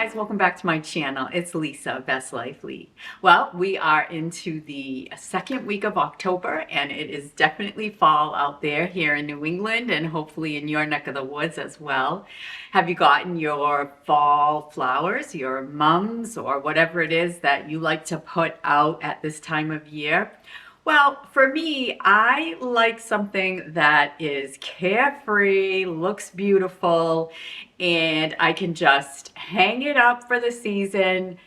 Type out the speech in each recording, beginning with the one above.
guys, welcome back to my channel. It's Lisa, Best Life Lee. Well, we are into the second week of October and it is definitely fall out there here in New England and hopefully in your neck of the woods as well. Have you gotten your fall flowers, your mums, or whatever it is that you like to put out at this time of year? Well, for me, I like something that is carefree, looks beautiful, and I can just hang it up for the season,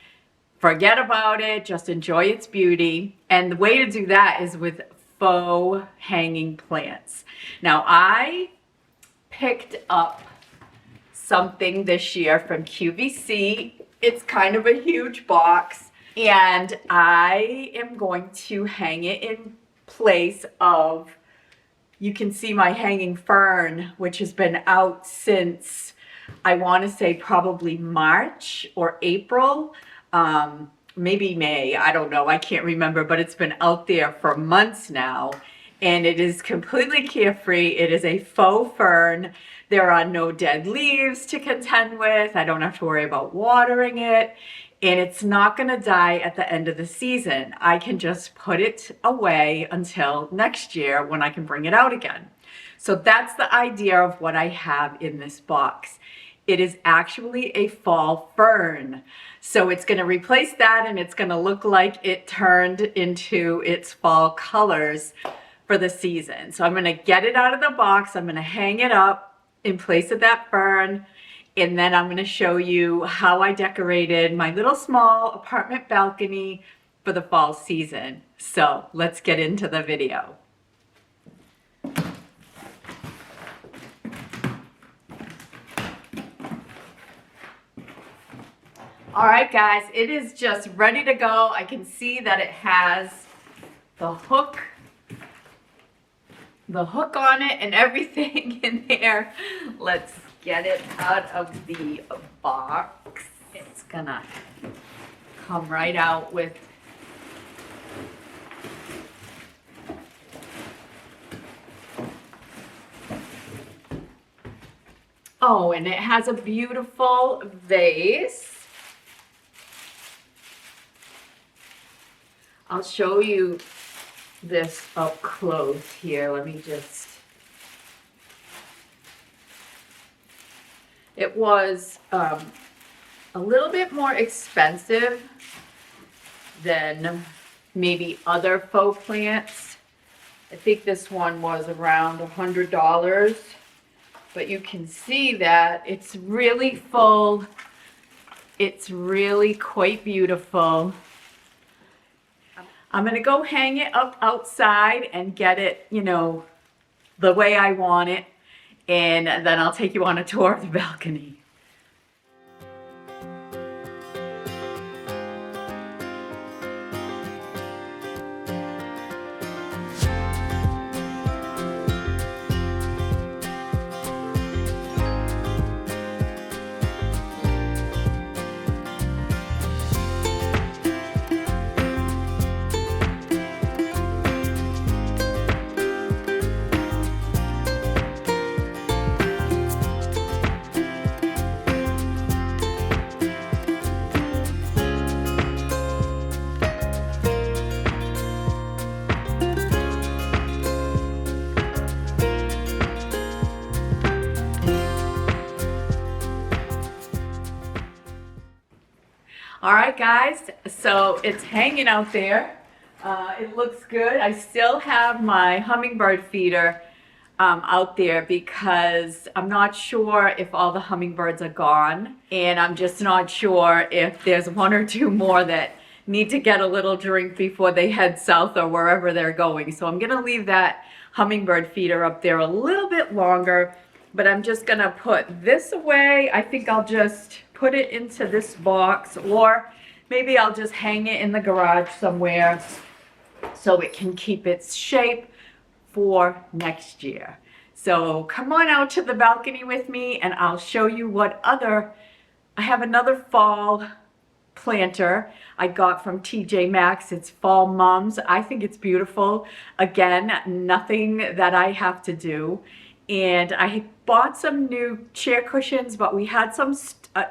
forget about it, just enjoy its beauty. And the way to do that is with faux hanging plants. Now, I picked up something this year from QVC. It's kind of a huge box. And I am going to hang it in place of, you can see my hanging fern, which has been out since, I want to say probably March or April, maybe May, I don't know, I can't remember, but it's been out there for months now. And it is completely carefree. It is a faux fern. There are no dead leaves to contend with. I don't have to worry about watering it. And it's not going to die at the end of the season. I can just put it away until next year when I can bring it out again. So that's the idea of what I have in this box. It is actually a fall fern. So it's going to replace that and it's going to look like it turned into its fall colors for the season. So I'm going to get it out of the box. I'm going to hang it up in place of that fern. And then I'm going to show you how I decorated my little small apartment balcony for the fall season. So let's get into the video. All right, guys, it is just ready to go. I can see that it has the hook on it and everything in there. Let's get it out of the box. It's gonna come right out with oh, and it has a beautiful vase. I'll show you this up close here. Let me just, it was a little bit more expensive than maybe other faux plants. I think this one was around $100, but you can see that it's really full. It's really quite beautiful. I'm going to go hang it up outside and get it, you know, the way I want it. And then I'll take you on a tour of the balcony. All right, guys, so it's hanging out there. It looks good. I still have my hummingbird feeder out there because I'm not sure if all the hummingbirds are gone, and I'm just not sure if there's one or two more that need to get a little drink before they head south or wherever they're going. So I'm gonna leave that hummingbird feeder up there a little bit longer, but I'm just gonna put this away. I think I'll just put it into this box, or maybe I'll just hang it in the garage somewhere so it can keep its shape for next year. So come on out to the balcony with me and I'll show you what other, I have another fall planter I got from TJ Maxx. It's Fall Mums. I think it's beautiful. Again, nothing that I have to do. And I bought some new chair cushions, but we had some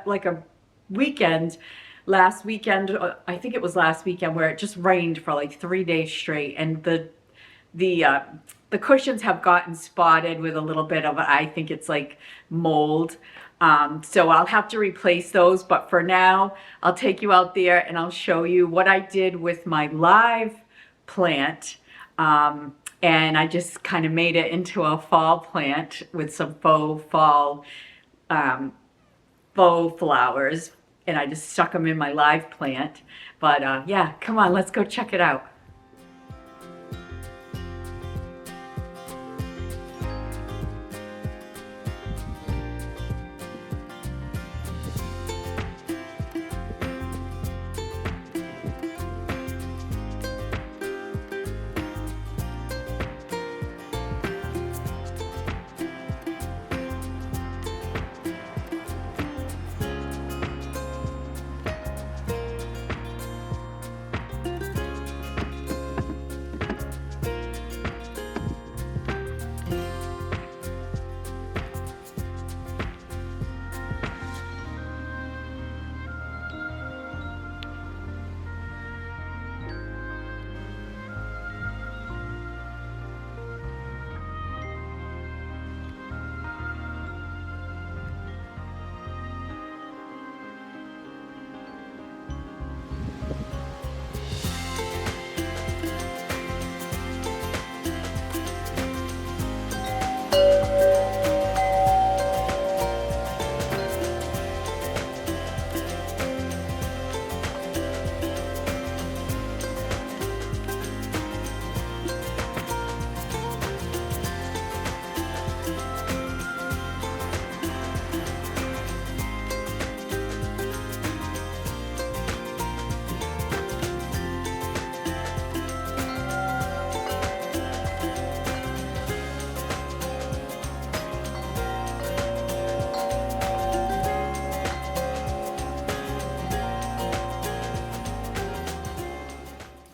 like a weekend, last weekend, I think it was last weekend, where it just rained for like 3 days straight, and the uh, the cushions have gotten spotted with a little bit of, I think it's like mold. So I'll have to replace those, but for now, I'll take you out there and I'll show you what I did with my live plant. And I just kind of made it into a fall plant with some um, faux flowers, and I just stuck them in my live plant. But yeah, come on, let's go check it out.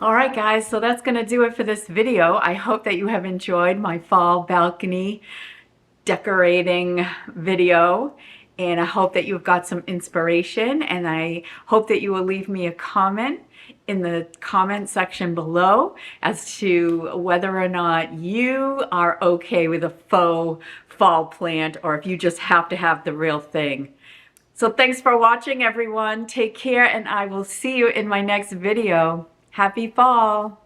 All right, guys, so that's going to do it for this video. I hope that you have enjoyed my fall balcony decorating video, and I hope that you've got some inspiration, and I hope that you will leave me a comment in the comment section below as to whether or not you are okay with a faux fall plant, or if you just have to have the real thing. So thanks for watching, everyone. Take care, and I will see you in my next video. Happy fall!